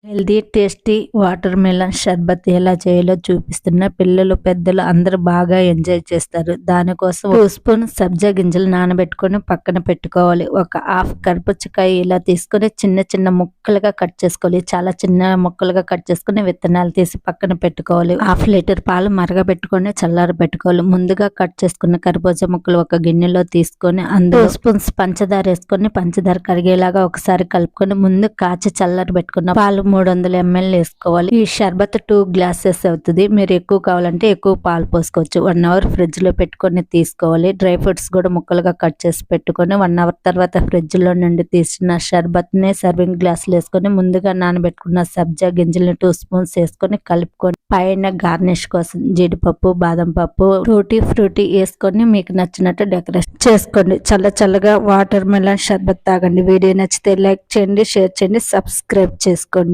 Healthy tasty water melon షర్బత్ ఎలా చేయాలో చూపిస్తున్నా. పిల్లలు పెద్దలు అందరూ బాగా ఎంజాయ్ చేస్తారు. దానికోసం 2 స్పూన్ సబ్జా గింజలు నానబెట్టుకొని పక్కన పెట్టుకోవాలి. ఒక హాఫ్ కర్బూజకాయ ఇలా తీసుకొని చిన్న చిన్న ముక్కలుగా కట్ చేసుకోవాలి. చాలా చిన్న ముక్కలుగా కట్ చేసుకుని విత్తనాలు తీసి పక్కన పెట్టుకోవాలి. 1/2 లీటర్ పాలు మరగబెట్టుకొని చల్లారబెట్టుకోవాలి. ముందుగా కట్ చేసుకున్న కర్బూజా ముక్కలు ఒక గిన్నెలో తీసుకొని అందులో 2 స్పూన్స్ పంచదార వేసుకొని పంచదార కరిగేలాగా ఒకసారి కలుపుకొని ముందు కాచి చల్లారబెట్టుకున్న పాలు 300 ml వేసుకోవాలి. ఈ షర్బత్ 2 గ్లాసెస్ అవుతుంది. మీరు ఎక్కువ కావాలంటే ఎక్కువ పాలు పోసుకోవచ్చు. 1 అవర్ ఫ్రిడ్జ్ లో పెట్టుకొని తీసుకోవాలి. డ్రై ఫ్రూట్స్ కూడా ముక్కలుగా కట్ చేసి పెట్టుకొని 1 అవర్ తర్వాత ఫ్రిడ్జ్ లో నుండి తీసిన షర్బత్ ని సర్వింగ్ గ్లాసులు వేసుకొని ముందుగా నానబెట్టుకున్న సబ్జా గింజలు 2 స్పూన్స్ వేసుకొని కలుపుకొని పైన గార్నిష్ కోసం జీడిపప్పు బాదం పప్పు టూటీ ఫ్రూటీ వేసుకొని మీకు నచ్చినట్టు డెకరేషన్ చేసుకోండి. చల్లగా వాటర్ మెలన్ షర్బత్ తాగండి. వీడియో నచ్చితే లైక్ చేయండి, షేర్ చేయండి, సబ్స్క్రైబ్ చేసుకోండి.